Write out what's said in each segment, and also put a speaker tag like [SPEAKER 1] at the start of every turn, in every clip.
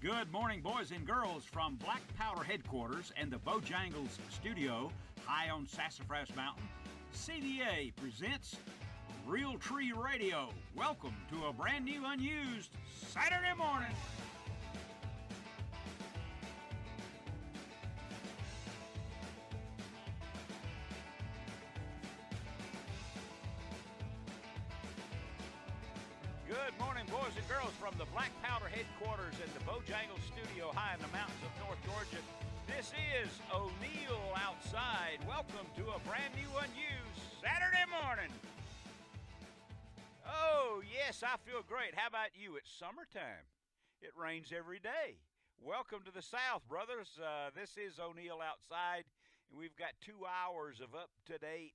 [SPEAKER 1] Good morning, boys and girls, from Black Powder headquarters and the Bojangles studio high on Sassafras Mountain. CDA presents Real Tree Radio. Welcome to a brand new, unused Saturday morning. Good morning, boys and girls, from the Black Powder headquarters and the Bojangles studio high in the mountains of North Georgia. This is O'Neill Outside. Welcome to a brand new, unused Saturday morning. Oh, yes, I feel great. How about you? It's summertime. It rains every day. Welcome to the South, brothers. This is O'Neill Outside, and we've got 2 hours of up-to-date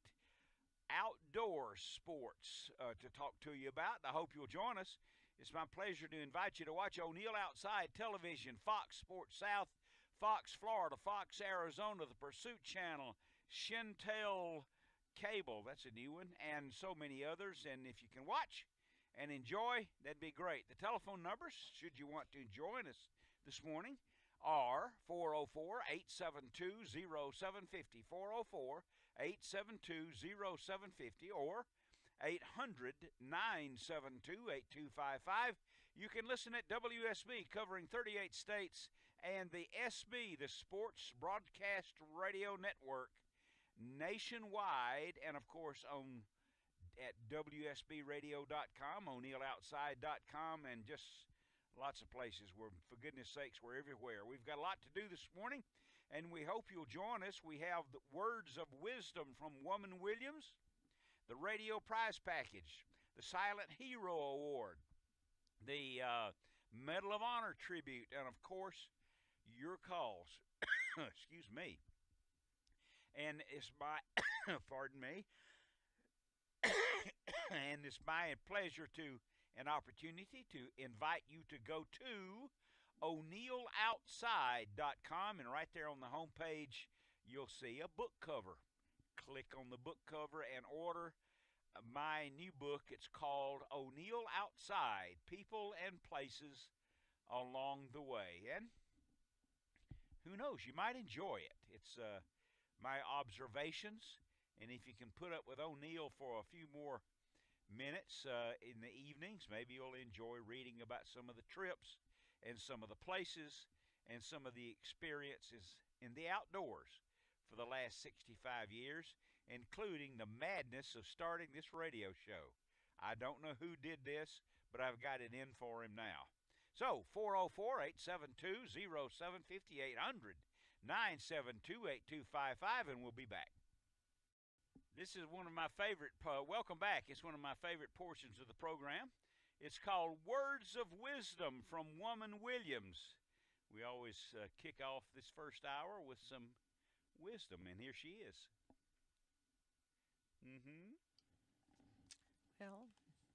[SPEAKER 1] outdoor sports to talk to you about. I hope you'll join us. It's my pleasure to invite you to watch O'Neill Outside Television, Fox Sports South, Fox Florida, Fox Arizona, the Pursuit Channel, Shentel Cable, that's a new one, and so many others. And if you can watch and enjoy, that'd be great. The telephone numbers, should you want to join us this morning, are 404-872-0750, 404-872-0750, or 800-972-8255. You can listen at WSB, covering 38 states, and the SB, the Sports Broadcast Radio Network, nationwide, and of course on at WSBradio.com, O'NeillOutside.com, and just lots of places. We're, for goodness sakes, we're everywhere. We've got a lot to do this morning, and we hope you'll join us. We have the Words of Wisdom from Woman Williams, the Radio Prize Package, the Silent Hero Award, the Medal of Honor Tribute, and of course, your calls. Excuse me. And it's my, pardon me, and it's my pleasure to, an opportunity to invite you to go to O'NeillOutside.com, and right there on the homepage, you'll see a book cover. Click on the book cover and order my new book. It's called O'Neill Outside, People and Places Along the Way. And who knows, you might enjoy it. It's my observations, and if you can put up with O'Neill for a few more minutes in the evenings, maybe you'll enjoy reading about some of the trips and some of the places and some of the experiences in the outdoors for the last 65 years, including the madness of starting this radio show. I don't know who did this, but I've got it in for him now. So, 404-872-0750, 800-972-8255, and we'll be back. This is one of my favorite, welcome back. It's one of my favorite portions of the program. It's called Words of Wisdom from Woman Williams. We always kick off this first hour with some wisdom, and here she is.
[SPEAKER 2] Well,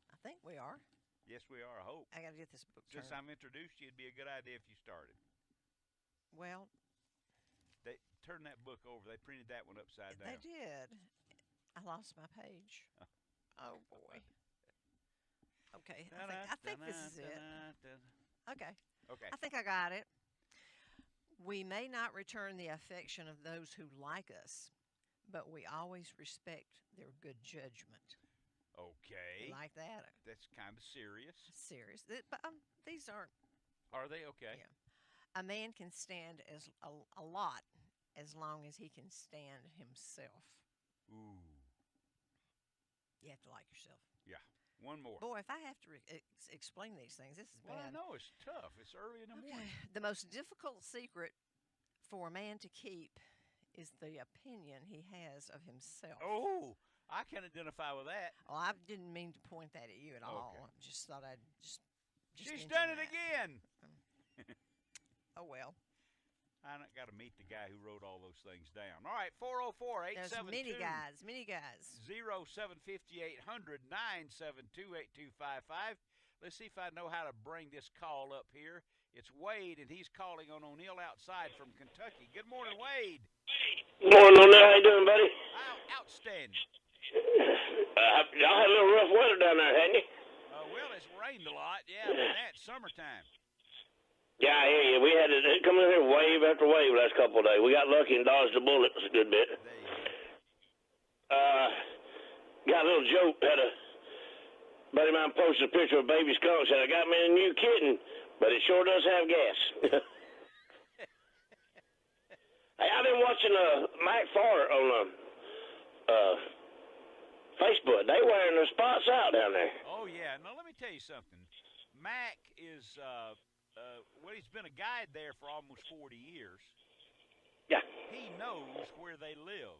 [SPEAKER 2] I think we are.
[SPEAKER 1] Yes, we are, I hope.
[SPEAKER 2] I got to get this book turned.
[SPEAKER 1] Since I'm introduced you, it'd be a good idea if you started.
[SPEAKER 2] Well,
[SPEAKER 1] They turned that book over. They printed that one upside down.
[SPEAKER 2] they did. I lost my page. Oh, boy. Okay, I think this is it. Okay.
[SPEAKER 1] Okay.
[SPEAKER 2] I think I got it. We may not return the affection of those who like us, but we always respect their good judgment.
[SPEAKER 1] Okay.
[SPEAKER 2] Like that?
[SPEAKER 1] That's kind of serious.
[SPEAKER 2] Serious. But these aren't.
[SPEAKER 1] Are they? Okay.
[SPEAKER 2] Yeah. A man can stand a lot as long as he can stand himself.
[SPEAKER 1] Ooh.
[SPEAKER 2] You have to like yourself.
[SPEAKER 1] Yeah. One more.
[SPEAKER 2] Boy, if I have to explain these things, this is
[SPEAKER 1] Well,
[SPEAKER 2] bad.
[SPEAKER 1] I know it's tough. It's early in the morning.
[SPEAKER 2] The most difficult secret for a man to keep is the opinion he has of himself.
[SPEAKER 1] Oh, I can identify with that.
[SPEAKER 2] Well, I didn't mean to point that at you at all.
[SPEAKER 1] Okay.
[SPEAKER 2] I just thought I'd just
[SPEAKER 1] She's
[SPEAKER 2] mention
[SPEAKER 1] done it
[SPEAKER 2] that.
[SPEAKER 1] again.
[SPEAKER 2] Oh, well.
[SPEAKER 1] I got to meet the guy who wrote all those things down. All right, 404-872.
[SPEAKER 2] There's many guys.
[SPEAKER 1] 0750 800 972 8255. Let's see if I know how to bring this call up here. It's Wade, and he's calling on O'Neill Outside from Kentucky. Good morning, Wade.
[SPEAKER 3] Good morning, O'Neill. How you doing, buddy?
[SPEAKER 1] Outstanding.
[SPEAKER 3] Y'all had a little rough weather down there, hadn't you?
[SPEAKER 1] Well, it's rained a lot, yeah, but that's summertime.
[SPEAKER 3] Yeah, I hear you. We had it come in here wave after wave last couple of days. We got lucky and dodged the bullets a good bit.
[SPEAKER 1] There you go.
[SPEAKER 3] Got a little joke. Had a buddy of mine posted a picture of a baby skunk. Said, I got me a new kitten, but it sure does have gas. Hey, I've been watching Mike Farr on Facebook. They wearing their spots out down there.
[SPEAKER 1] Oh yeah. Now let me tell you something. Mac is well, he's been a guide there for almost 40 years.
[SPEAKER 3] Yeah.
[SPEAKER 1] He knows where they live.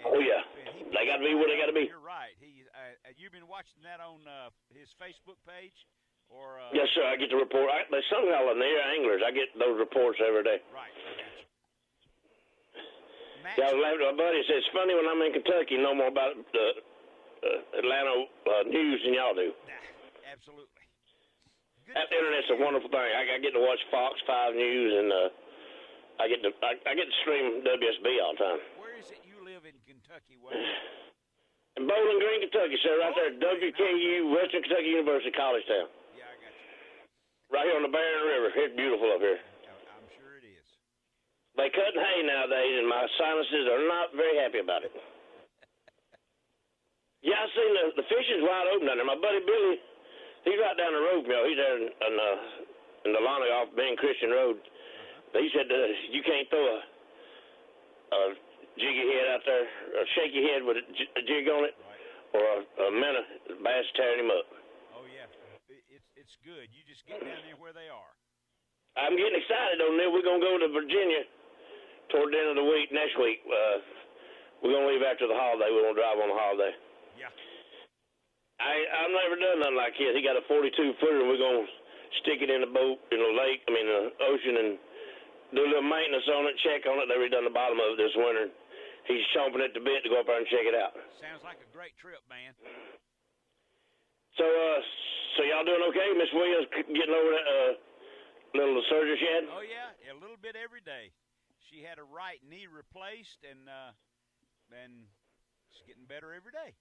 [SPEAKER 3] Oh yeah. They got to be where they got to be.
[SPEAKER 1] You're right. You've been watching that on his Facebook page, or
[SPEAKER 3] Yes, sir. I get the report. They somehow in the air anglers. I get those reports every day.
[SPEAKER 1] right? I got you. Max,
[SPEAKER 3] Yeah, I was laughing at my buddy. He said, it's funny when I'm in Kentucky, know more about the Atlanta news than y'all do.
[SPEAKER 1] absolutely. Good
[SPEAKER 3] That
[SPEAKER 1] stuff.
[SPEAKER 3] internet's a wonderful thing. I get to watch Fox 5 News, and I get to stream WSB all the time.
[SPEAKER 1] Where is it you live in Kentucky? Wade?
[SPEAKER 3] In Bowling Green, Kentucky, sir, right there at
[SPEAKER 1] Bowling Green,
[SPEAKER 3] WKU, Western Kentucky University, College Town.
[SPEAKER 1] Yeah, I got you.
[SPEAKER 3] Right here on the Barron River. It's beautiful up here.
[SPEAKER 1] I'm sure it is.
[SPEAKER 3] They cutting hay nowadays, and my sinuses are not very happy about it. Yeah, I seen the fishing's wide open down there. My buddy Billy, he's right down the road from y'all. He's there in the Lonnie off Ben Christian Road. He said you can't throw a jiggy head out there, a shaky head with a jig on it,
[SPEAKER 1] Right.
[SPEAKER 3] or a minnow. Bass tearing him up.
[SPEAKER 1] Oh yeah. It's good. You just get down there where they are.
[SPEAKER 3] I'm getting excited though, Neil. We're gonna go to Virginia toward the end of the week next week. We're gonna leave after the holiday. We're gonna drive on the holiday.
[SPEAKER 1] Yeah.
[SPEAKER 3] I've never done nothing like his. He got a 42 footer, and we're gonna stick it in the boat in the lake. I mean the ocean, and do a little maintenance on it, check on it. They redone the bottom of it this winter. He's chomping at the bit to go up there and check it out.
[SPEAKER 1] Sounds like a great trip, man.
[SPEAKER 3] So y'all doing okay? Miss Williams getting over that little surgery she had?
[SPEAKER 1] Oh yeah, a little bit every day. She had a right knee replaced, and she's getting better every day.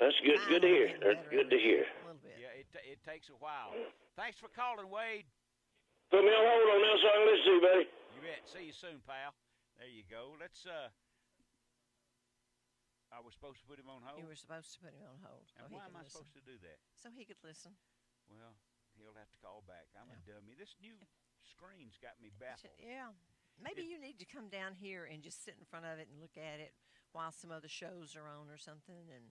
[SPEAKER 3] That's good. Good to hear. That's good to hear.
[SPEAKER 2] A little bit.
[SPEAKER 1] Yeah, it takes a while. Thanks for calling, Wade.
[SPEAKER 3] Put me on hold on now so I can listen to you, buddy.
[SPEAKER 1] You bet. See you soon, pal. There you go. Let's I was supposed to put him on hold.
[SPEAKER 2] You were supposed to put him on hold.
[SPEAKER 1] And
[SPEAKER 2] so he
[SPEAKER 1] why
[SPEAKER 2] could
[SPEAKER 1] am I
[SPEAKER 2] listen.
[SPEAKER 1] supposed to do that?
[SPEAKER 2] So he could listen.
[SPEAKER 1] Well, he'll have to call back. I'm a dummy. This new screen's got me baffled.
[SPEAKER 2] Yeah. Maybe you need to come down here and just sit in front of it and look at it while some other shows are on or something, and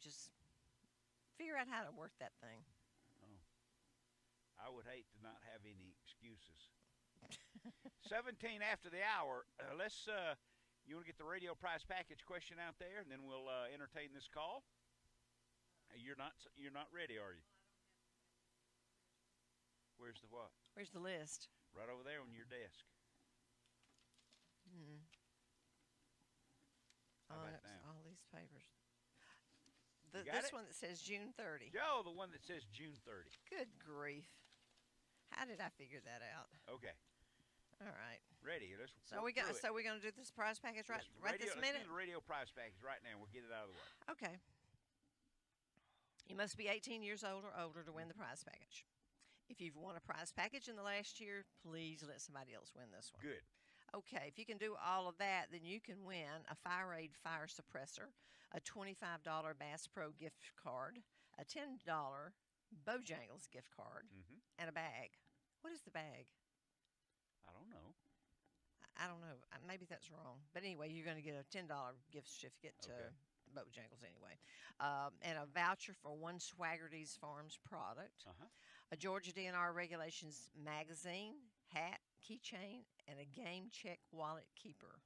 [SPEAKER 2] just figure out how to work that thing.
[SPEAKER 1] Oh, I would hate to not have any excuses. 17 after the hour. Let's. You want to get the radio prize package question out there, and then we'll entertain this call. You're not ready, are you? Where's the what?
[SPEAKER 2] Where's the list?
[SPEAKER 1] Right over there on your desk. How
[SPEAKER 2] Oh,
[SPEAKER 1] about
[SPEAKER 2] that's
[SPEAKER 1] now?
[SPEAKER 2] all these papers.
[SPEAKER 1] You got
[SPEAKER 2] This
[SPEAKER 1] it?
[SPEAKER 2] one that says June 30.
[SPEAKER 1] Joe, the one that says June 30.
[SPEAKER 2] Good grief. How did I figure that out?
[SPEAKER 1] Okay,
[SPEAKER 2] All right.
[SPEAKER 1] ready. Let's
[SPEAKER 2] So
[SPEAKER 1] work through it.
[SPEAKER 2] we're gonna do this prize package right
[SPEAKER 1] Let's
[SPEAKER 2] this minute?
[SPEAKER 1] do the radio prize package right now. We'll get it out of the way.
[SPEAKER 2] Okay. You must be 18 years old or older to win the prize package. If you've won a prize package in the last year, please let somebody else win this one.
[SPEAKER 1] Good.
[SPEAKER 2] Okay, if you can do all of that, then you can win a FireAid fire suppressor, a $25 Bass Pro gift card, a $10 Bojangles gift card,
[SPEAKER 1] Mm-hmm.
[SPEAKER 2] and a bag. What is the bag?
[SPEAKER 1] I don't know.
[SPEAKER 2] I don't know. Maybe that's wrong. But anyway, you're going to get a $10 gift certificate to
[SPEAKER 1] Okay.
[SPEAKER 2] Bojangles anyway. And a voucher for one Swaggerty's Farms product,
[SPEAKER 1] Uh-huh.
[SPEAKER 2] a Georgia DNR Regulations magazine, hat, keychain, and a Game Check wallet keeper.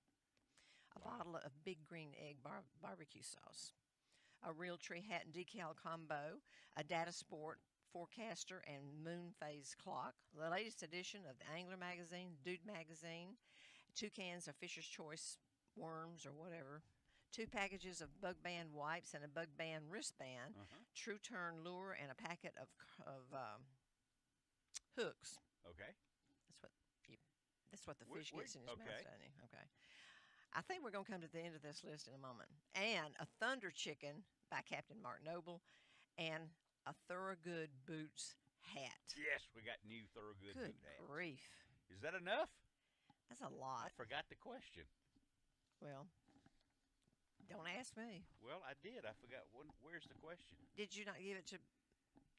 [SPEAKER 2] A bottle of Big Green Egg barbecue sauce. A Real Tree hat and decal combo, a Data Sport forecaster and moon phase clock, the latest edition of the Angler magazine, Dude magazine, 2 cans of Fisher's Choice worms or whatever, 2 packages of Bug Band wipes and a Bug Band wristband,
[SPEAKER 1] Uh-huh.
[SPEAKER 2] True Turn lure, and a packet of hooks.
[SPEAKER 1] Okay.
[SPEAKER 2] That's what the
[SPEAKER 1] Wait,
[SPEAKER 2] fish gets in his
[SPEAKER 1] okay.
[SPEAKER 2] mouth, doesn't he? Okay. I think we're going to come to the end of this list in a moment. And a Thunder Chicken by Captain Mark Noble, and a Thorogood Boots hat.
[SPEAKER 1] Yes, we got new Thorogood
[SPEAKER 2] Good
[SPEAKER 1] boot hats.
[SPEAKER 2] grief.
[SPEAKER 1] Is that enough?
[SPEAKER 2] That's a
[SPEAKER 1] I
[SPEAKER 2] lot.
[SPEAKER 1] forgot the question.
[SPEAKER 2] Well, don't ask me.
[SPEAKER 1] Well, I did. I forgot. Where's the question?
[SPEAKER 2] Did you not give it to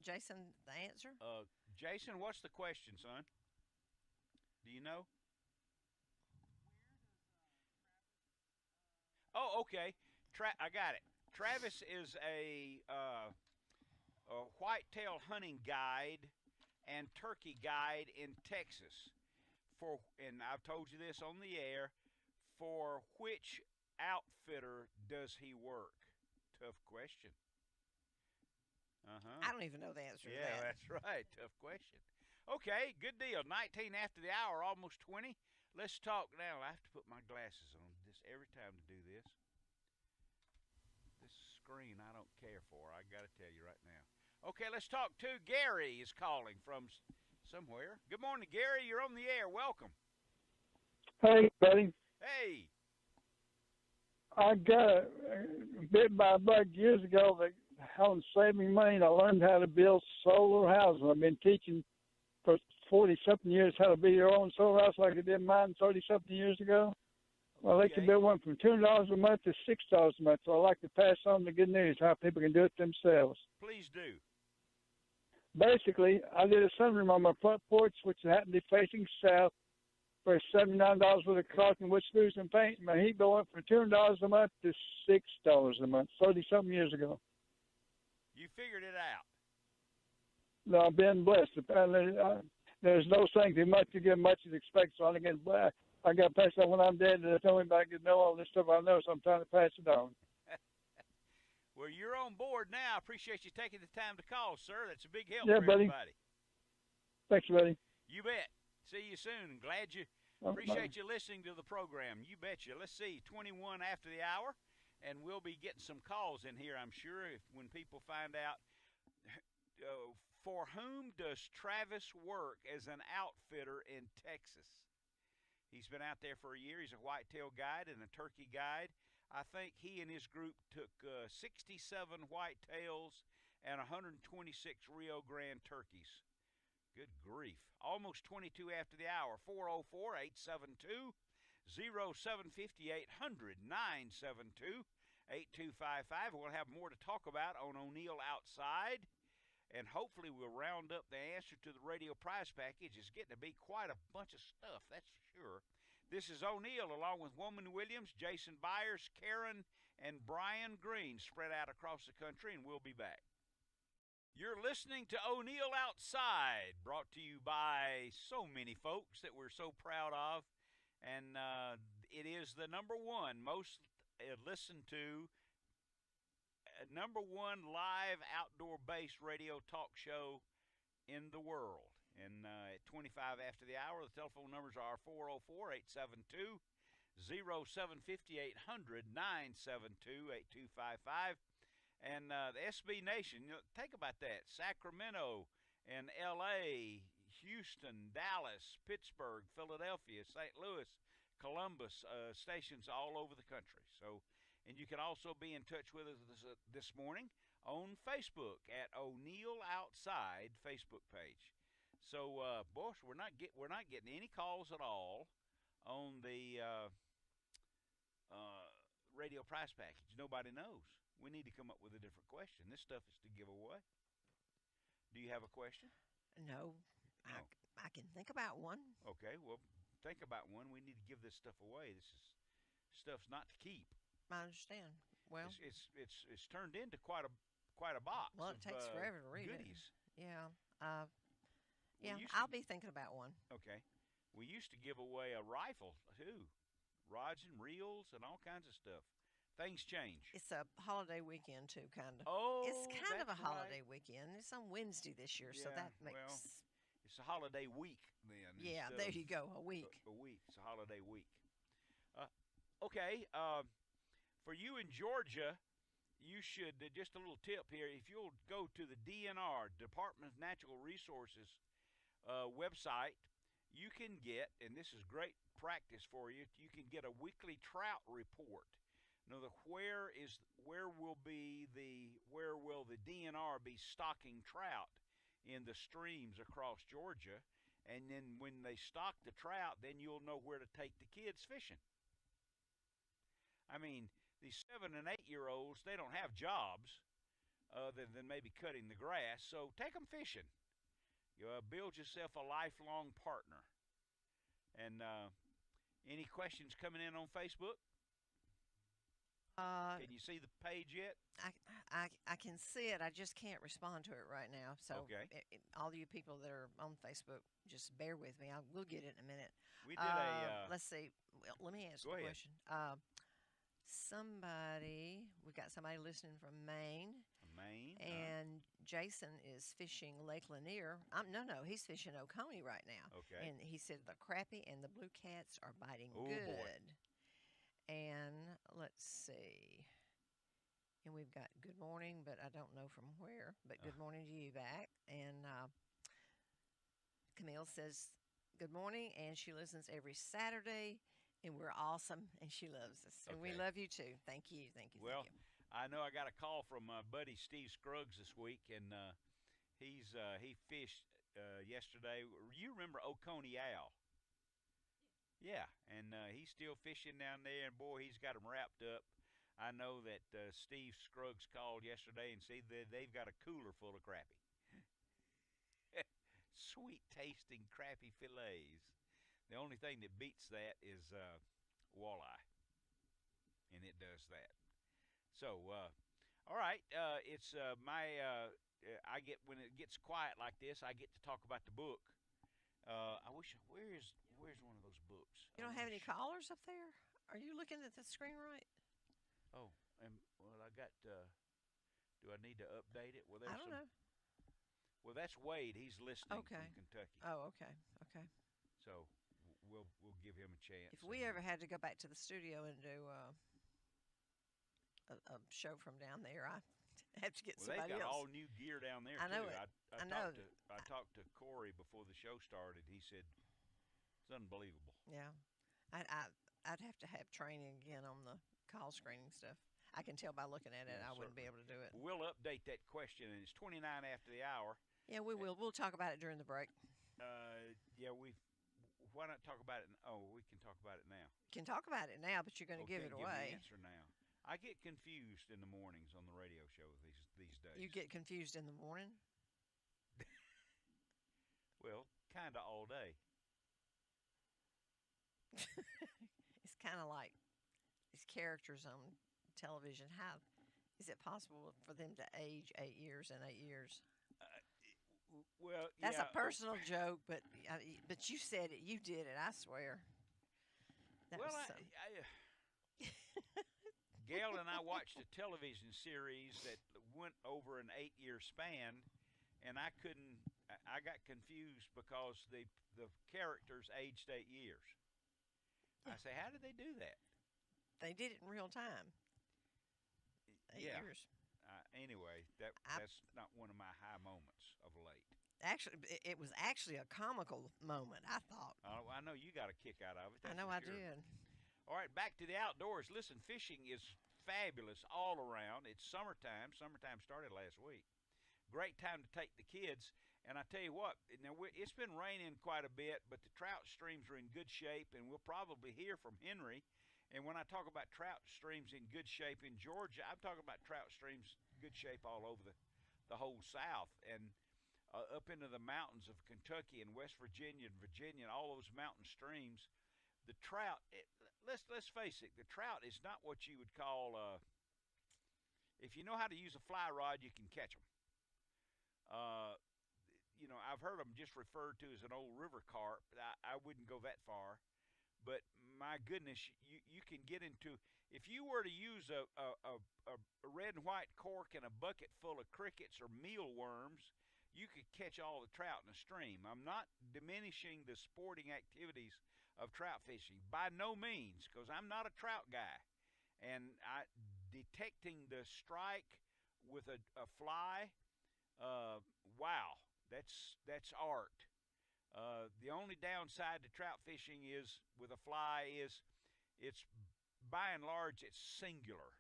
[SPEAKER 2] Jason, the answer?
[SPEAKER 1] Jason, what's the question, son? Do you know? Oh, okay. I got it. Travis is a whitetail hunting guide and turkey guide in Texas. And I've told you this on the air. For which outfitter does he work? Tough question.
[SPEAKER 2] I don't even know the answer to
[SPEAKER 1] Yeah,
[SPEAKER 2] that.
[SPEAKER 1] that's right. Tough question. Okay, good deal. 19 after the hour, almost 20. Let's talk now. I have to put my glasses on this every time to do this. This screen I don't care for. I got to tell you right now. Okay, let's talk to Gary is calling from somewhere. Good morning, Gary. You're on the air. Welcome.
[SPEAKER 4] Hey, buddy.
[SPEAKER 1] Hey.
[SPEAKER 4] I got bit by a bug years ago that on saving money. I learned how to build solar houses. I've been teaching for 40-something years how to build your own solar house like I did mine 30-something years ago. Well, they can build one from $2 a month to $6 a month. So I like to pass on the good news, how people can do it themselves.
[SPEAKER 1] Please do.
[SPEAKER 4] Basically, I did a sunroom on my front porch, which happened to be facing south, for $79 worth of caulk and wood screws and paint. My heat bill went from $200 a month to $6 a month, 30-something years ago.
[SPEAKER 1] You figured it out.
[SPEAKER 4] No, I've been blessed. Apparently, there's no saying too much to give much as expect, so I get blessed. I got to pass on when I'm dead, and tell me about getting know all this stuff I know, so I'm trying to pass it on.
[SPEAKER 1] Well, you're on board now. I appreciate you taking the time to call, sir. That's a big help
[SPEAKER 4] Yeah,
[SPEAKER 1] for
[SPEAKER 4] buddy.
[SPEAKER 1] everybody.
[SPEAKER 4] Thanks, buddy.
[SPEAKER 1] You bet. See you soon. Glad you appreciate you listening to the program. You betcha. Let's see, 21 after the hour, and we'll be getting some calls in here, I'm sure, when people find out. For whom does Travis work as an outfitter in Texas? He's been out there for a year. He's a whitetail guide and a turkey guide. I think he and his group took 67 whitetails and 126 Rio Grande turkeys. Good grief. Almost 22 after the hour. 404-872-0750, 800-972-8255. We'll have more to talk about on O'Neill Outside. And hopefully we'll round up the answer to the radio prize package. It's getting to be quite a bunch of stuff, that's for sure. This is O'Neill along with Woman Williams, Jason Byers, Karen, and Brian Green spread out across the country, and we'll be back. You're listening to O'Neill Outside, brought to you by so many folks that we're so proud of. And it is the number one most listened to, number one live outdoor-based radio talk show in the world. And at 25 after the hour, the telephone numbers are 404-872-0750, 800-972-8255. And the SB Nation, think about that. Sacramento and L.A., Houston, Dallas, Pittsburgh, Philadelphia, St. Louis, Columbus, stations all over the country. So, and you can also be in touch with us this morning on Facebook at O'Neill Outside Facebook page. So, boss, we're not getting any calls at all on the radio prize package. Nobody knows. We need to come up with a different question. This stuff is to give away. Do you have a question?
[SPEAKER 2] No. I can think about one.
[SPEAKER 1] Okay, well, think about one. We need to give this stuff away. Stuff's not to keep.
[SPEAKER 2] I understand. Well,
[SPEAKER 1] it's turned into quite a box.
[SPEAKER 2] Well, it takes forever to read
[SPEAKER 1] goodies.
[SPEAKER 2] it. Yeah. I'll be thinking about one.
[SPEAKER 1] Okay. We used to give away a rifle too, rods and reels and all kinds of stuff. Things change.
[SPEAKER 2] It's a holiday weekend too, kind of.
[SPEAKER 1] Oh,
[SPEAKER 2] it's kind of a
[SPEAKER 1] that's
[SPEAKER 2] holiday
[SPEAKER 1] right.
[SPEAKER 2] weekend. It's on Wednesday this year, so that makes.
[SPEAKER 1] Well, it's a holiday week then.
[SPEAKER 2] Yeah, there you go. A week.
[SPEAKER 1] A week. It's a holiday week. Okay. For you in Georgia, you should, just a little tip here, if you'll go to the DNR, Department of Natural Resources website, you can get, and this is great practice for you, you can get a weekly trout report. No, where will the DNR be stocking trout in the streams across Georgia, and then when they stock the trout, then you'll know where to take the kids fishing. I mean, these 7 and 8-year-olds, they don't have jobs other than maybe cutting the grass, so take them fishing. Build yourself a lifelong partner. And any questions coming in on Facebook? Can you see the page yet?
[SPEAKER 2] I can see it. I just can't respond to it right now. So,
[SPEAKER 1] Okay.
[SPEAKER 2] All you people that are on Facebook, just bear with me. We'll get it in a minute.
[SPEAKER 1] We did
[SPEAKER 2] Let's see. Well, let me answer
[SPEAKER 1] Go
[SPEAKER 2] the
[SPEAKER 1] ahead.
[SPEAKER 2] question. We got somebody listening from Maine,
[SPEAKER 1] Maine.
[SPEAKER 2] and Jason is fishing Lake Lanier. No, he's fishing Oconee right now.
[SPEAKER 1] Okay.
[SPEAKER 2] And he said the crappie and the blue cats are biting
[SPEAKER 1] Oh,
[SPEAKER 2] good.
[SPEAKER 1] boy.
[SPEAKER 2] And let's see. And we've got good morning, but I don't know from where. But good morning to you back. And Camille says good morning, and she listens every Saturday, and we're awesome, and she loves us. And we
[SPEAKER 1] Okay.
[SPEAKER 2] love you too. Thank you.
[SPEAKER 1] Well,
[SPEAKER 2] Thank you.
[SPEAKER 1] I know I got a call from my buddy Steve Scruggs this week, and he fished yesterday. You remember Oconee Al? Yeah, and he's still fishing down there, and boy, he's got them wrapped up. I know that Steve Scruggs called yesterday and said that they've got a cooler full of crappie. Sweet tasting crappie fillets. The only thing that beats that is walleye, and it does that. So, all right, it's I get when it gets quiet like this, I get to talk about the book. I wish where's one of those books?
[SPEAKER 2] You don't have any callers up there? Are you looking at the screen right?
[SPEAKER 1] Oh, and well, I got. Do I need to update it? Well, there's
[SPEAKER 2] I don't know.
[SPEAKER 1] Well, that's Wade. He's listening
[SPEAKER 2] Okay.
[SPEAKER 1] from Kentucky.
[SPEAKER 2] Oh, okay.
[SPEAKER 1] So we'll give him a chance.
[SPEAKER 2] If we ever had to go back to the studio and do a show from down there, I have to get
[SPEAKER 1] Well, they've
[SPEAKER 2] somebody
[SPEAKER 1] got
[SPEAKER 2] else.
[SPEAKER 1] all new gear down there
[SPEAKER 2] I know
[SPEAKER 1] too.
[SPEAKER 2] it.
[SPEAKER 1] I
[SPEAKER 2] know.
[SPEAKER 1] talked to Corey before the show started. He said it's unbelievable.
[SPEAKER 2] Yeah, I'd have to have training again on the call screening stuff. I can tell by looking at it,
[SPEAKER 1] Yeah,
[SPEAKER 2] I wouldn't be able
[SPEAKER 1] certainly.
[SPEAKER 2] to do it.
[SPEAKER 1] We'll update that question, and it's 29 after the hour.
[SPEAKER 2] Yeah, we will. We'll talk about it during the break.
[SPEAKER 1] Yeah, why not talk about it? We can talk about it now.
[SPEAKER 2] Can talk about it now, but you're going to give it
[SPEAKER 1] Give
[SPEAKER 2] away.
[SPEAKER 1] the answer now. I get confused in the mornings on the radio show these days.
[SPEAKER 2] You get confused in the morning.
[SPEAKER 1] Well, kind of all day.
[SPEAKER 2] It's kind of like these characters on television. How is it possible for them to age 8 years in 8 years?
[SPEAKER 1] Well,
[SPEAKER 2] That's
[SPEAKER 1] yeah,
[SPEAKER 2] a personal joke, but you said it. You did it. I swear. That
[SPEAKER 1] Well,
[SPEAKER 2] was
[SPEAKER 1] Gail and I watched a television series that went over an 8-year span, and I got confused because the characters aged 8 years. I say, how did they do that?
[SPEAKER 2] They did it in real time. 8
[SPEAKER 1] Yeah.
[SPEAKER 2] years.
[SPEAKER 1] Anyway, that's not one of my high moments of late.
[SPEAKER 2] Actually, it was actually a comical moment, I thought.
[SPEAKER 1] I know you got a kick out of it.
[SPEAKER 2] I
[SPEAKER 1] that's
[SPEAKER 2] know
[SPEAKER 1] for
[SPEAKER 2] I
[SPEAKER 1] sure.
[SPEAKER 2] did.
[SPEAKER 1] All right, back to the outdoors. Listen, fishing is fabulous all around. It's summertime. Summertime started last week. Great time to take the kids. And I tell you what, now it's been raining quite a bit, but the trout streams are in good shape, and we'll probably hear from Henry. And when I talk about trout streams in good shape in Georgia, I'm talking about trout streams good shape all over the whole South and up into the mountains of Kentucky and West Virginia and Virginia and all those mountain streams. The trout, let's face it, the trout is not what you would call. If you know how to use a fly rod, you can catch them. I've heard them just referred to as an old river carp. I wouldn't go that far. But my goodness, you can get into, if you were to use a red and white cork in a bucket full of crickets or mealworms, you could catch all the trout in a stream. I'm not diminishing the sporting activities of trout fishing, by no means, because I'm not a trout guy. And detecting the strike with a fly, wow, that's art. The only downside to trout fishing is with a fly is it's by and large, it's singular.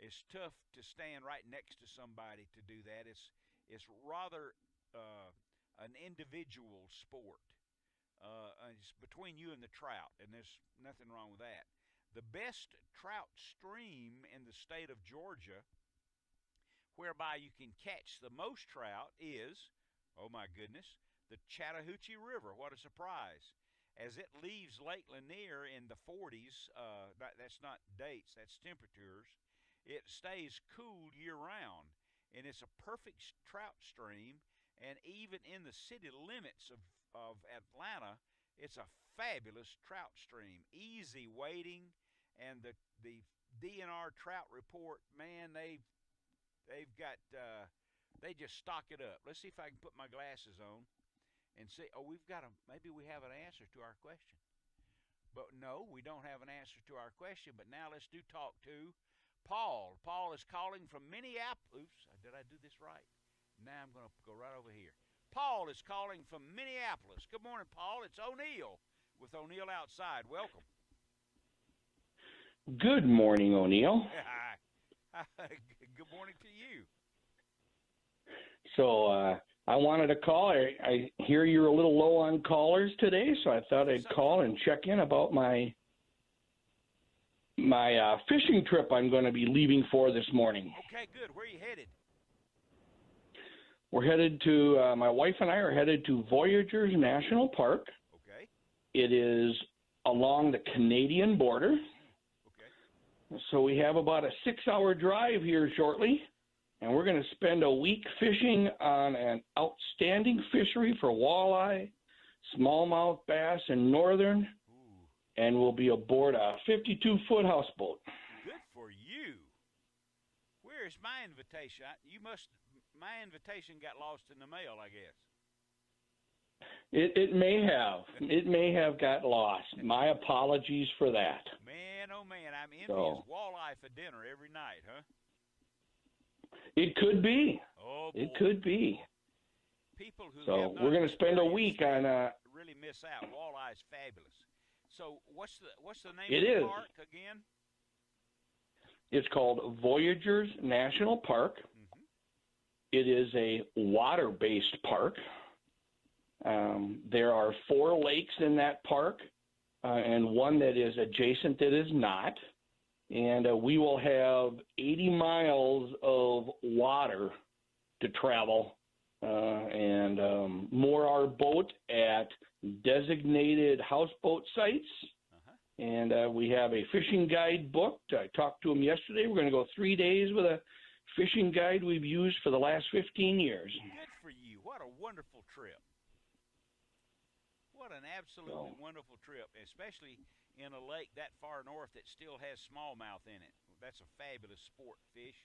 [SPEAKER 1] It's tough to stand right next to somebody to do that. It's rather an individual sport. It's between you and the trout, and there's nothing wrong with that. The best trout stream in the state of Georgia, whereby you can catch the most trout, is, oh my goodness, the Chattahoochee River. What a surprise. As it leaves Lake Lanier in the 40s, that's not dates, that's temperatures, it stays cool year-round, and it's a perfect trout stream, and even in the city limits of Atlanta, it's a fabulous trout stream. Easy wading, and the DNR trout report, man, they've got, they just stock it up. Let's see if I can put my glasses on and see. Oh, maybe we have an answer to our question. But no, we don't have an answer to our question, but now let's talk to Paul. Paul is calling from Minneapolis. Oops, did I do this right? Now I'm going to go right over here. Paul is calling from Minneapolis. Good morning, Paul. It's O'Neill with O'Neill Outside. Welcome.
[SPEAKER 5] Good morning, O'Neill.
[SPEAKER 1] Good morning to you.
[SPEAKER 5] So I wanted to call. I hear you're a little low on callers today, so I thought I'd call and check in about my fishing trip I'm going to be leaving for this morning.
[SPEAKER 1] Okay, good. Where are you headed?
[SPEAKER 5] We're headed to, my wife and I are headed to Voyageurs National Park.
[SPEAKER 1] Okay.
[SPEAKER 5] It is along the Canadian border.
[SPEAKER 1] Okay.
[SPEAKER 5] So we have about a 6-hour drive here shortly, and we're going to spend a week fishing on an outstanding fishery for walleye, smallmouth bass, and northern. And we'll be aboard a 52-foot houseboat.
[SPEAKER 1] Good for you. Where's my invitation? My invitation got lost in the mail, I guess.
[SPEAKER 5] It may have. It may have got lost. My apologies for that.
[SPEAKER 1] Man, oh man, I'm envious. Walleye for dinner every night, huh?
[SPEAKER 5] It could be.
[SPEAKER 1] Oh, boy.
[SPEAKER 5] It could be.
[SPEAKER 1] People who
[SPEAKER 5] so
[SPEAKER 1] have not
[SPEAKER 5] we're going to spend a week on
[SPEAKER 1] really miss out. Walleye is fabulous. So what's the name
[SPEAKER 5] of
[SPEAKER 1] the park again?
[SPEAKER 5] It's called Voyageurs National Park.
[SPEAKER 1] Mm-hmm.
[SPEAKER 5] It is a water-based park. There are 4 lakes in that park, and one that is adjacent that is not. And we will have 80 miles of water to travel and moor our boat at designated houseboat sites. And we have a fishing guide booked. I talked to him yesterday. We're going to go 3 days with a fishing guide we've used for the last 15 years.
[SPEAKER 1] Good for you. What a wonderful trip. What an absolutely wonderful trip, especially in a lake that far north that still has smallmouth in it. That's a fabulous sport fish.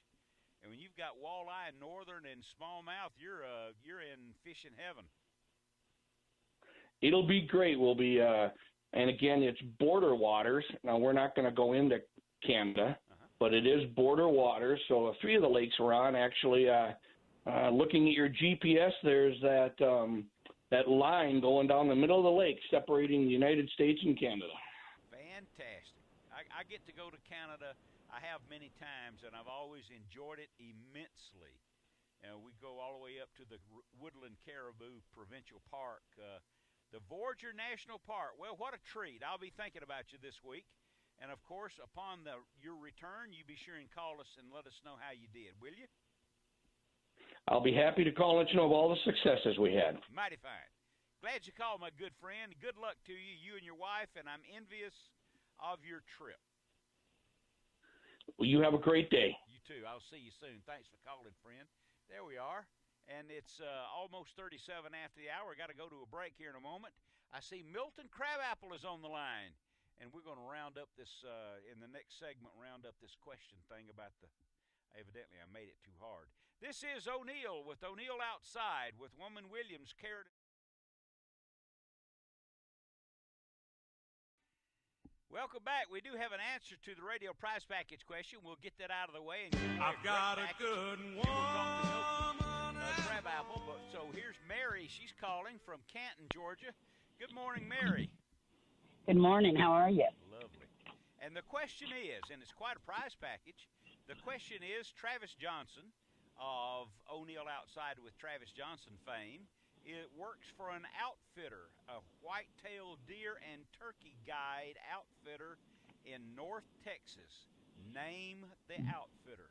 [SPEAKER 1] And when you've got walleye, northern, and smallmouth, you're in fishing heaven.
[SPEAKER 5] It'll be great. We'll be, and again, it's border waters. Now, we're not going to go into Canada, but it is border waters. So 3 of the lakes we're on, actually, looking at your GPS, there's that line going down the middle of the lake separating the United States and Canada.
[SPEAKER 1] Fantastic. I get to go to Canada. I have many times, and I've always enjoyed it immensely. We go all the way up to the Woodland Caribou Provincial Park, the Voyageurs National Park. Well, what a treat. I'll be thinking about you this week. And, of course, upon your return, you be sure and call us and let us know how you did, will you?
[SPEAKER 5] I'll be happy to call and let you know of all the successes we had.
[SPEAKER 1] Mighty fine. Glad you called, my good friend. Good luck to you, you and your wife, and I'm envious of your trip.
[SPEAKER 5] Well, you have a great day.
[SPEAKER 1] You too. I'll see you soon. Thanks for calling, friend. There we are. And it's almost 37 after the hour. Got to go to a break here in a moment. I see Milton Crabapple is on the line. And we're going to round up this, in the next segment, round up this question thing about evidently I made it too hard. This is O'Neill with O'Neill Outside with Woman Williams. Welcome back. We do have an answer to the radio prize package question. We'll get that out of the way. And
[SPEAKER 6] I've got a good woman.
[SPEAKER 1] Crabapple. So here's Mary. She's calling from Canton, Georgia. Good morning, Mary.
[SPEAKER 7] Good morning. How are you?
[SPEAKER 1] Lovely. And the question is, and it's quite a prize package, the question is, Travis Johnson of O'Neill Outside with Travis Johnson fame, it works for an outfitter, a whitetail deer and turkey guide outfitter in North Texas. Name the outfitter.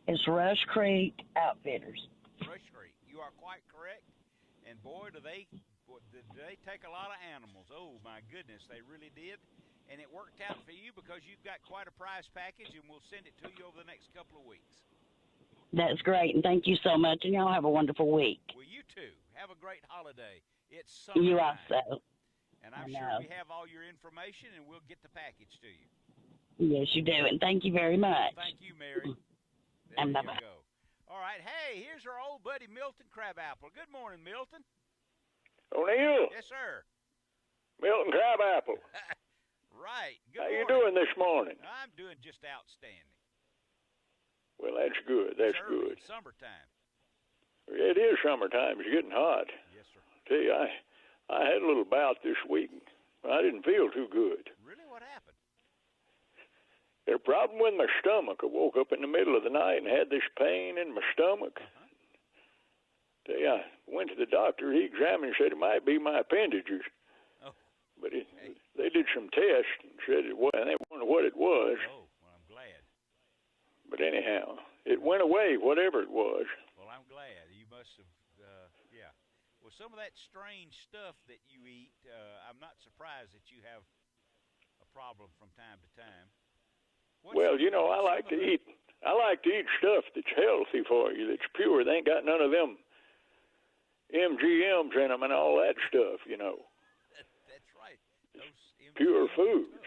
[SPEAKER 7] It's Rush Creek Outfitters.
[SPEAKER 1] Rush Creek. You are quite correct. And boy, do they take a lot of animals. Oh, my goodness, they really did. And it worked out for you because you've got quite a prize package, and we'll send it to you over the next couple of weeks.
[SPEAKER 7] That's great, and thank you so much, and y'all have a wonderful week.
[SPEAKER 1] Well, you too. Have a great holiday. It's summer.
[SPEAKER 7] You also.
[SPEAKER 1] And I'm
[SPEAKER 7] I
[SPEAKER 1] sure
[SPEAKER 7] know.
[SPEAKER 1] we have all your information, and we'll get the package to you.
[SPEAKER 7] Yes, you do, and thank you very much.
[SPEAKER 1] Thank you, Mary. There
[SPEAKER 7] And
[SPEAKER 1] you
[SPEAKER 7] bye-bye.
[SPEAKER 1] go. All right. Hey, here's our old buddy Milton Crabapple. Good morning, Milton.
[SPEAKER 3] O'Neill,
[SPEAKER 1] Yes, sir.
[SPEAKER 3] Milton Crabapple.
[SPEAKER 1] Right. Good
[SPEAKER 3] How
[SPEAKER 1] morning.
[SPEAKER 3] you doing this morning?
[SPEAKER 1] I'm doing just outstanding.
[SPEAKER 3] Well, that's good. That's
[SPEAKER 1] It's early.
[SPEAKER 3] good.
[SPEAKER 1] It's summertime.
[SPEAKER 3] It is summertime. It's getting hot.
[SPEAKER 1] Yes, sir.
[SPEAKER 3] Tell you, I had a little bout this week. I didn't feel too good.
[SPEAKER 1] Really? What happened?
[SPEAKER 3] Had a problem with my stomach. I woke up in the middle of the night and had this pain in my stomach. Tell you, I went to the doctor. He examined and said it might be my appendages.
[SPEAKER 1] Oh.
[SPEAKER 3] But they did some tests and said it was, and they wondered what it was.
[SPEAKER 1] Oh, well, I'm glad.
[SPEAKER 3] But anyhow, it went away, whatever it was.
[SPEAKER 1] Well, I'm glad. You must have, yeah. Well, some of that strange stuff that you eat, I'm not surprised that you have a problem from time to time.
[SPEAKER 3] Well, you know, I like to eat stuff that's healthy for you, that's pure. They ain't got none of them MGMs in them and all that stuff, you know.
[SPEAKER 1] That's right. Those
[SPEAKER 3] Pure
[SPEAKER 1] MGMs are
[SPEAKER 3] foods.
[SPEAKER 1] tough.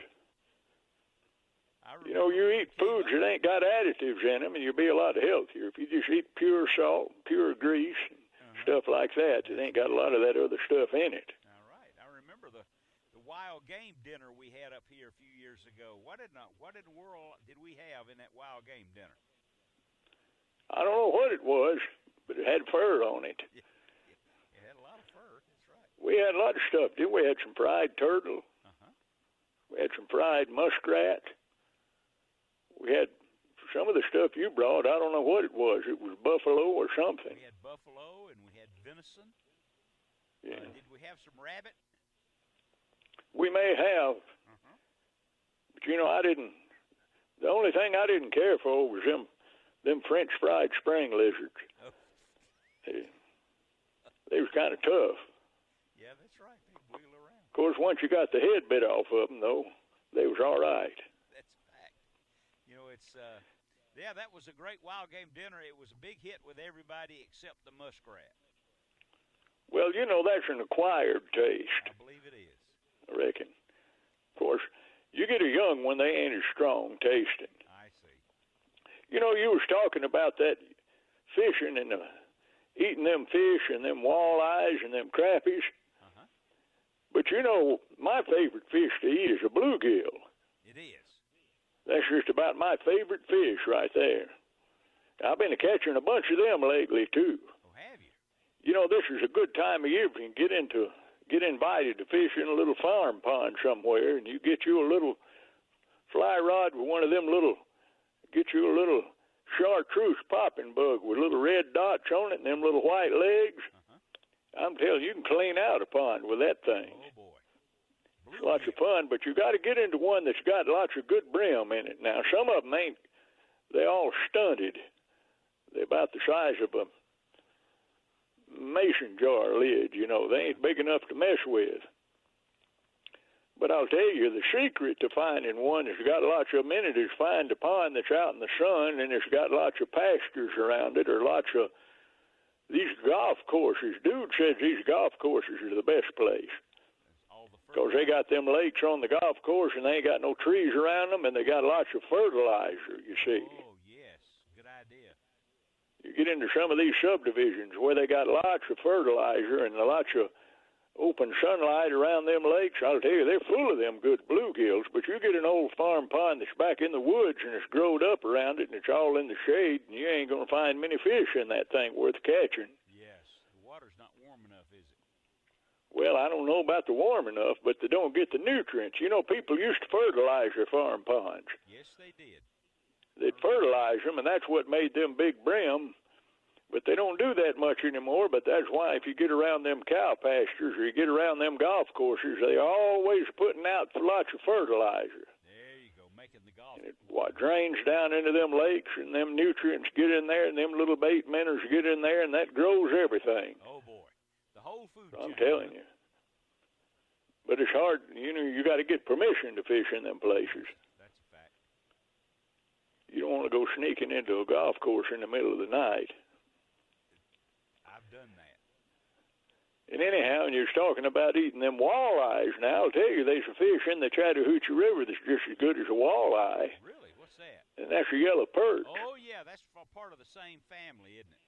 [SPEAKER 3] You know, you eat foods that ain't got additives in them, and you'll be a lot healthier. If you just eat pure salt, pure grease, and stuff like that, it ain't got a lot of that other stuff in it.
[SPEAKER 1] All right. I remember the wild game dinner we had up here a few years ago. What in the world did we have in that wild game dinner?
[SPEAKER 3] I don't know what it was, but it had fur on it.
[SPEAKER 1] It had a lot of fur. That's right.
[SPEAKER 3] We had a lot of stuff, didn't we? We had some fried turtle.
[SPEAKER 1] Uh-huh.
[SPEAKER 3] We had some fried muskrat. We had some of the stuff you brought. I don't know what it was. It was buffalo or something.
[SPEAKER 1] We had buffalo and we had venison.
[SPEAKER 3] Yeah.
[SPEAKER 1] Did we have some rabbit?
[SPEAKER 3] We may have, but you know, I didn't. The only thing I didn't care for was them French fried spring lizards.
[SPEAKER 1] Oh.
[SPEAKER 3] They was kind of tough.
[SPEAKER 1] Yeah, that's right. They wiggle around.
[SPEAKER 3] Of course, once you got the head bit off of them, though, they was all right.
[SPEAKER 1] That's a fact. You know, it's yeah, that was a great wild game dinner. It was a big hit with everybody except the muskrat.
[SPEAKER 3] Well, you know, that's an acquired taste,
[SPEAKER 1] I believe it is.
[SPEAKER 3] I reckon. Of course, you get a young one, they ain't as strong tasting.
[SPEAKER 1] I see.
[SPEAKER 3] You know, you was talking about that fishing and eating them fish and them walleyes and them crappies.
[SPEAKER 1] Uh-huh.
[SPEAKER 3] But you know, my favorite fish to eat is a bluegill.
[SPEAKER 1] It is.
[SPEAKER 3] That's just about my favorite fish right there. I've been catching a bunch of them lately, too.
[SPEAKER 1] Oh, have you?
[SPEAKER 3] You know, this is a good time of year if you can get invited to fish in a little farm pond somewhere, and you get you a little fly rod with one of them get you a little chartreuse popping bug with little red dots on it and them little white legs. I'm telling you, you can clean out a pond with that thing.
[SPEAKER 1] Oh, boy.
[SPEAKER 3] It's lots of fun, but you got to get into one that's got lots of good brim in it. Now, some of them ain't, they all stunted. They're about the size of a mason jar lid, you know. They ain't big enough to mess with. But I'll tell you, the secret to finding one that's got lots of them in it is find a pond that's out in the sun and it's got lots of pastures around it or lots of these golf courses. Dude says these golf courses are the best place. Because they got them lakes on the golf course and they ain't got no trees around them and they got lots of fertilizer, you see.
[SPEAKER 1] Oh, yes. Good idea.
[SPEAKER 3] You get into some of these subdivisions where they got lots of fertilizer and lots of open sunlight around them lakes. I'll tell you, they're full of them good bluegills. But you get an old farm pond that's back in the woods and it's growed up around it and it's all in the shade, and you ain't going to find many fish in that thing worth catching.
[SPEAKER 1] Yes. The water's not warm enough, is it?
[SPEAKER 8] Well, I don't know about the warm enough, but they don't get the nutrients. You know, people used to fertilize their farm ponds.
[SPEAKER 1] Yes, they did.
[SPEAKER 8] They'd fertilize them, and that's what made them big brim. But they don't do that much anymore. But that's why if you get around them cow pastures or you get around them golf courses, they're always putting out lots of fertilizer.
[SPEAKER 1] There you go, making the golf.
[SPEAKER 8] And it drains down into them lakes, and them nutrients get in there, and them little bait minnows get in there, and that grows everything.
[SPEAKER 1] Oh, boy. The whole food
[SPEAKER 8] I'm
[SPEAKER 1] chain.
[SPEAKER 8] telling you. But it's hard. You know, you got to get permission to fish in them places.
[SPEAKER 1] That's a fact.
[SPEAKER 8] You don't want to go sneaking into a golf course in the middle of the night.
[SPEAKER 1] I've done that.
[SPEAKER 8] And anyhow, and you're talking about eating them walleyes now, I'll tell you, there's a fish in the Chattahoochee River that's just as good as a walleye,
[SPEAKER 1] Really? What's that?
[SPEAKER 8] and that's a yellow perch.
[SPEAKER 1] Oh, yeah, that's part of the same family, isn't it?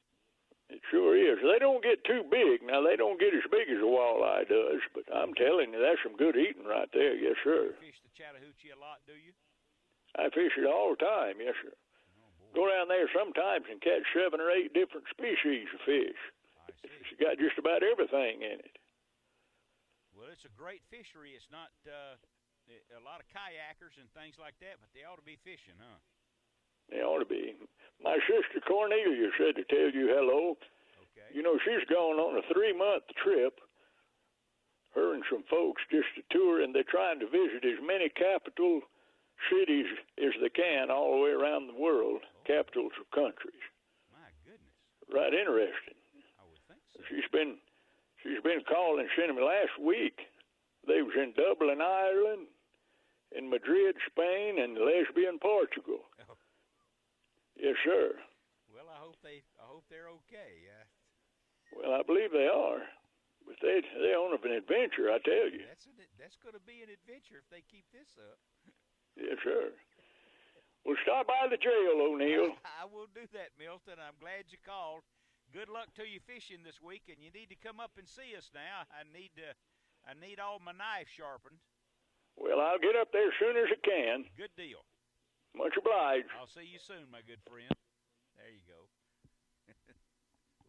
[SPEAKER 8] It sure is. They don't get too big. Now, they don't get as big as a walleye does, but I'm telling you, that's some good eating right there. Yes, sir.
[SPEAKER 1] You fish the Chattahoochee a lot, do you?
[SPEAKER 8] I fish it all the time. Yes, sir.
[SPEAKER 1] Oh, boy.
[SPEAKER 8] Go down there sometimes and catch 7 or 8 different species of fish.
[SPEAKER 1] I see.
[SPEAKER 8] It's got just about everything in it.
[SPEAKER 1] Well, it's a great fishery. It's not a lot of kayakers and things like that, but they ought to be fishing, huh?
[SPEAKER 8] They ought to be. My sister Cornelia said to tell you hello.
[SPEAKER 1] Okay.
[SPEAKER 8] You know, she's gone on a 3-month trip, her and some folks, just to tour, and they're trying to visit as many capital cities as they can all the way around the world, capitals of countries.
[SPEAKER 1] My goodness.
[SPEAKER 8] Right interesting.
[SPEAKER 1] I would think so.
[SPEAKER 8] She's been calling, sending me last week. They was in Dublin, Ireland, in Madrid, Spain, and Lesbian, Portugal.
[SPEAKER 1] Oh.
[SPEAKER 8] Yes, sir.
[SPEAKER 1] Well, I hope they're okay.
[SPEAKER 8] Well, I believe they are, but they own an adventure, I tell you.
[SPEAKER 1] That's going to be an adventure if they keep this up.
[SPEAKER 8] Yes, sir. Well, stop by the jail, O'Neill.
[SPEAKER 1] I will do that, Milton. I'm glad you called. Good luck to you fishing this week, and you need to come up and see us now. I need all my knife sharpened.
[SPEAKER 8] Well, I'll get up there as soon as I can.
[SPEAKER 1] Good deal.
[SPEAKER 8] Much obliged.
[SPEAKER 1] I'll see you soon, my good friend. There you go.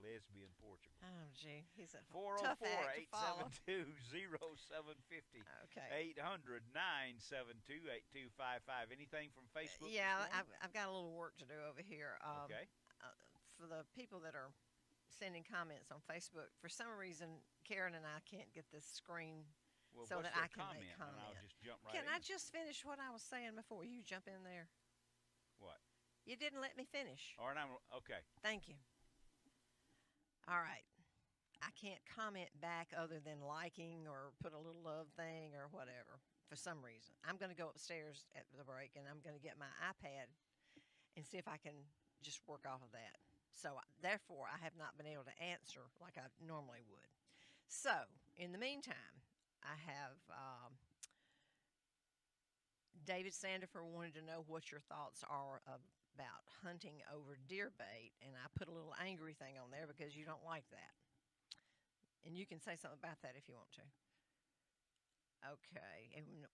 [SPEAKER 1] Lesbian Portugal.
[SPEAKER 2] Oh, gee, he's a tough act to follow.
[SPEAKER 1] 404-872-0750.
[SPEAKER 2] Okay.
[SPEAKER 1] 800-972-8255. Anything from Facebook?
[SPEAKER 2] Yeah, I've got a little work to do over here.
[SPEAKER 1] Okay.
[SPEAKER 2] For the people that are sending comments on Facebook, for some reason, Karen and I can't get this screen
[SPEAKER 1] Well,
[SPEAKER 2] so
[SPEAKER 1] what's
[SPEAKER 2] that
[SPEAKER 1] their
[SPEAKER 2] I can make
[SPEAKER 1] And
[SPEAKER 2] comment.
[SPEAKER 1] I'll just jump right
[SPEAKER 2] Can
[SPEAKER 1] in.
[SPEAKER 2] I just finish what I was saying before you jump in there?
[SPEAKER 1] What?
[SPEAKER 2] You didn't let me finish.
[SPEAKER 1] All right, okay.
[SPEAKER 2] Thank you. All right. I can't comment back other than liking or put a little love thing or whatever for some reason. I'm going to go upstairs at the break and I'm going to get my iPad and see if I can just work off of that. So, therefore, I have not been able to answer like I normally would. So, in the meantime, I have David Sandifer wanted to know what your thoughts are about hunting over deer bait, and I put a little angry thing on there because you don't like that. And you can say something about that if you want to. Okay. And,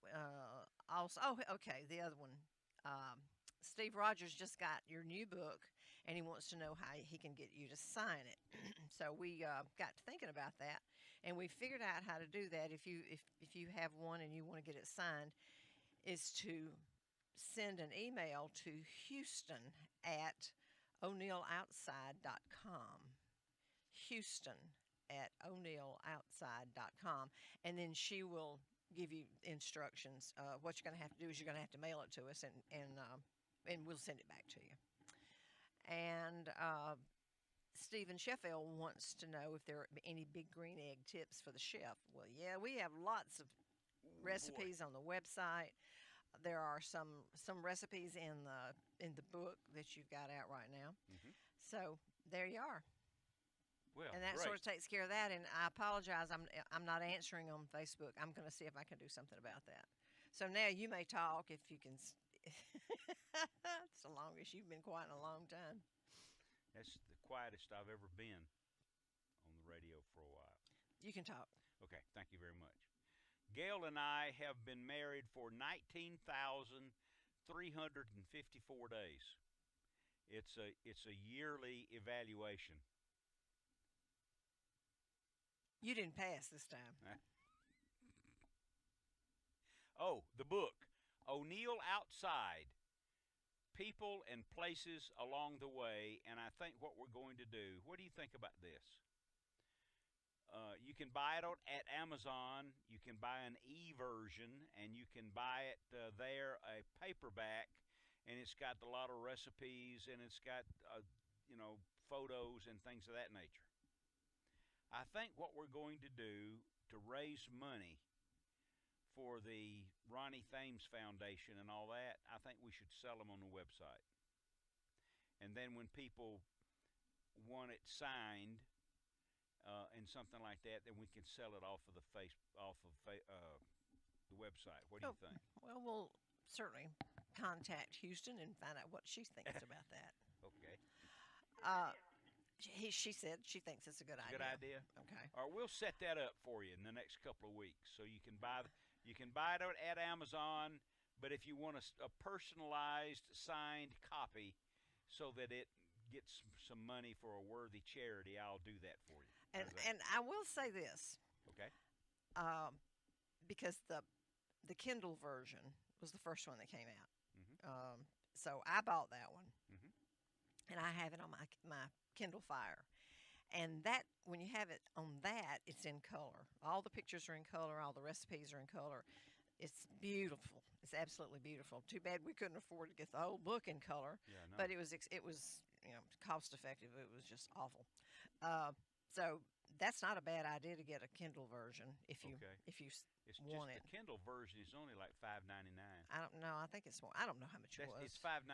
[SPEAKER 2] also, okay, the other one. Steve Rogers just got your new book, and he wants to know how he can get you to sign it. So we got to thinking about that, and we figured out how to do that. If you have one and you want to get it signed, is to send an email to Houston@O'NeillOutside.com. Houston@O'NeillOutside.com, and then she will give you instructions. What you're going to have to do is you're going to have to mail it to us, and we'll send it back to you. And Stephen Sheffield wants to know if there are any big green egg tips for the chef. Well, yeah, we have lots of recipes on the website. There are some recipes in the book that you've got out right now.
[SPEAKER 1] Mm-hmm.
[SPEAKER 2] So there you are.
[SPEAKER 1] Well,
[SPEAKER 2] and that
[SPEAKER 1] great.
[SPEAKER 2] sort of takes care of that. And I apologize, I'm not answering on Facebook. I'm going to see if I can do something about that. So now you may talk if you can. It's the longest you've been quiet in a long time.
[SPEAKER 1] That's the quietest I've ever been on the radio for a while.
[SPEAKER 2] You can talk.
[SPEAKER 1] Okay, thank you very much. Gail and I have been married for 19,354 days. It's a yearly evaluation.
[SPEAKER 2] You didn't pass this time.
[SPEAKER 1] Oh, the book, O'Neill Outside, People and Places Along the Way. And I think what we're going to do, what do you think about this? You can buy it at Amazon. You can buy an e-version, and you can buy it there, a paperback, and it's got a lot of recipes, and it's got, photos and things of that nature. I think what we're going to do to raise money for the Ronnie Thames Foundation and all that, I think we should sell them on the website. And then when people want it signed and something like that, then we can sell it off of the the website. What do you think?
[SPEAKER 2] Well, we'll certainly contact Houston and find out what she thinks about that.
[SPEAKER 1] Okay.
[SPEAKER 2] She said she thinks it's a good idea.
[SPEAKER 1] Good idea.
[SPEAKER 2] Okay.
[SPEAKER 1] All right, we'll set that up for you in the next couple of weeks, so you can buy it at Amazon. But if you want a personalized signed copy, so that it gets some money for a worthy charity, I'll do that for you.
[SPEAKER 2] And I will say this.
[SPEAKER 1] Okay.
[SPEAKER 2] Because the Kindle version was the first one that came out.
[SPEAKER 1] Mm-hmm.
[SPEAKER 2] So I bought that one,
[SPEAKER 1] Mm-hmm.
[SPEAKER 2] and I have it on my Kindle Fire. And that, when you have it on that, it's in color. All the pictures are in color. All the recipes are in color. It's beautiful. It's absolutely beautiful. Too bad we couldn't afford to get the whole book in color.
[SPEAKER 1] Yeah, I know.
[SPEAKER 2] But it was cost effective. It was just awful. So that's not a bad idea to get a Kindle version if you
[SPEAKER 1] Okay. It's
[SPEAKER 2] want
[SPEAKER 1] just
[SPEAKER 2] it.
[SPEAKER 1] the Kindle version is only like $5.99.
[SPEAKER 2] I don't know. I think it's more. I don't know how much it was.
[SPEAKER 1] It's $5.99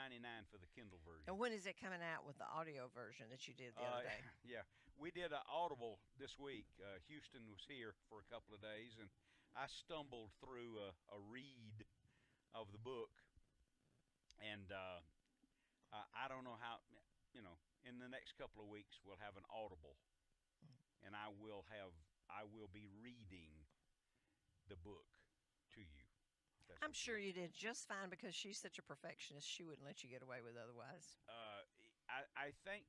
[SPEAKER 1] for the Kindle version.
[SPEAKER 2] And when is it coming out with the audio version that you did the other day?
[SPEAKER 1] Yeah, we did an Audible this week. Houston was here for a couple of days, and I stumbled through a read of the book, and I don't know how. In the next couple of weeks we'll have an Audible, and I will be reading the book to you.
[SPEAKER 2] I'm sure you did just fine because she's such a perfectionist. She wouldn't let you get away with otherwise.
[SPEAKER 1] I think,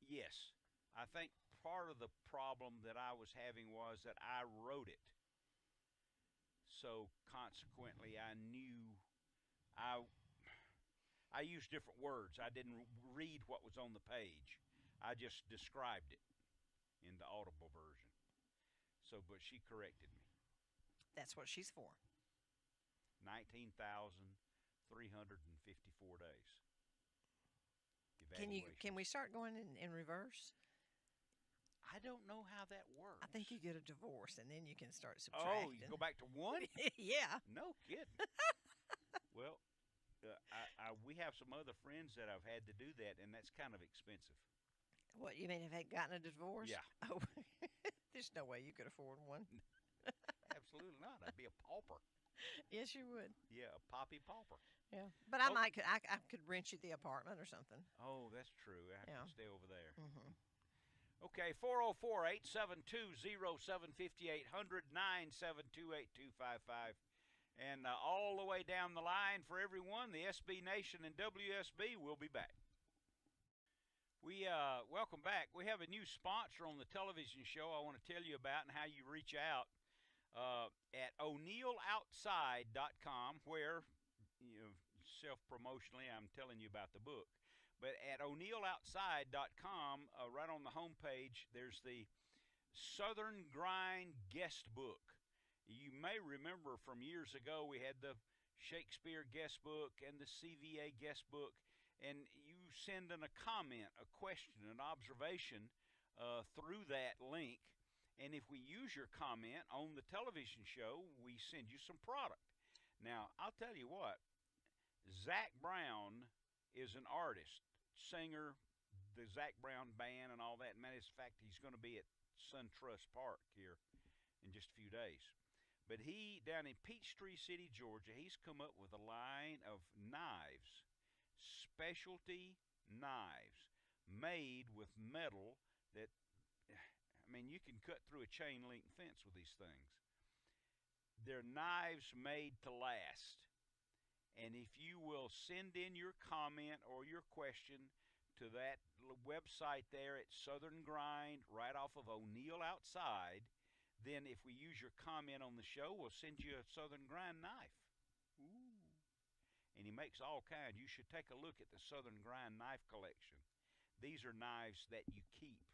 [SPEAKER 1] yes. I think part of the problem that I was having was that I wrote it. So consequently, I knew I used different words. I didn't read what was on the page. I just described it in the Audible version. So, but she corrected me.
[SPEAKER 2] That's what she's for.
[SPEAKER 1] 19,354 days.
[SPEAKER 2] Can we start going in reverse?
[SPEAKER 1] I don't know how that works.
[SPEAKER 2] I think you get a divorce and then you can start
[SPEAKER 1] Oh,
[SPEAKER 2] subtracting.
[SPEAKER 1] you go back to one?
[SPEAKER 2] Yeah.
[SPEAKER 1] No kidding. Well, we have some other friends that have had to do that, and that's kind of expensive.
[SPEAKER 2] What, you mean if they gotten a divorce?
[SPEAKER 1] Yeah.
[SPEAKER 2] Oh, there's no way you could afford one.
[SPEAKER 1] Absolutely not. I'd be a pauper.
[SPEAKER 2] Yes, you would.
[SPEAKER 1] Yeah, a poppy pauper.
[SPEAKER 2] Yeah, but I could rent you the apartment or something.
[SPEAKER 1] Oh, that's true. I
[SPEAKER 2] Yeah.
[SPEAKER 1] can stay over there.
[SPEAKER 2] Mm-hmm.
[SPEAKER 1] Okay, 404-872-0758, 972-8255. And all the way down the line for everyone, the SB Nation and WSB will be back. We welcome back. We have a new sponsor on the television show I want to tell you about and how you reach out at O'NeillOutside.com, where, self-promotionally, I'm telling you about the book. But at O'NeillOutside.com, right on the homepage, there's the Southern Grind Guest Book. You may remember from years ago we had the Shakespeare Guest Book and the CVA Guest Book, and you send in a comment, a question, an observation through that link. And if we use your comment on the television show, we send you some product. Now, I'll tell you what, Zach Brown is an artist, singer, the Zach Brown Band and all that. Matter of fact, he's going to be at SunTrust Park here in just a few days. But he, down in Peachtree City, Georgia, he's come up with a line of knives, specialty knives, made with metal that, you can cut through a chain link fence with these things. They're knives made to last. And if you will send in your comment or your question to that website there at Southern Grind, right off of O'Neill Outside. Then, if we use your comment on the show, we'll send you a Southern Grind knife. Ooh. And he makes all kinds. You should take a look at the Southern Grind knife collection. These are knives that you keep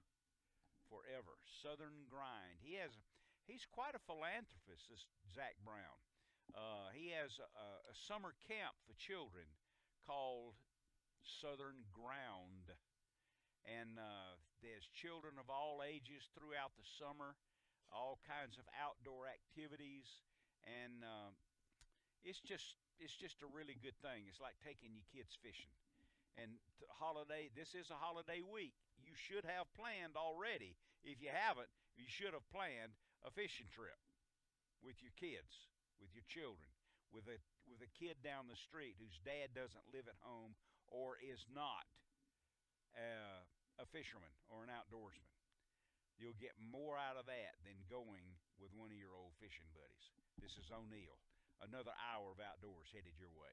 [SPEAKER 1] forever. Southern Grind. He's quite a philanthropist, this Zach Brown. He has a summer camp for children called Southern Ground. And there's children of all ages throughout the summer, all kinds of outdoor activities. And it's just a really good thing. It's like taking your kids fishing. And this is a holiday week. You should have planned already. If you haven't, you should have planned a fishing trip with your kids, with your children, with a kid down the street whose dad doesn't live at home or is not a fisherman or an outdoorsman. You'll get more out of that than going with one of your old fishing buddies. This is O'Neill. Another hour of outdoors headed your way.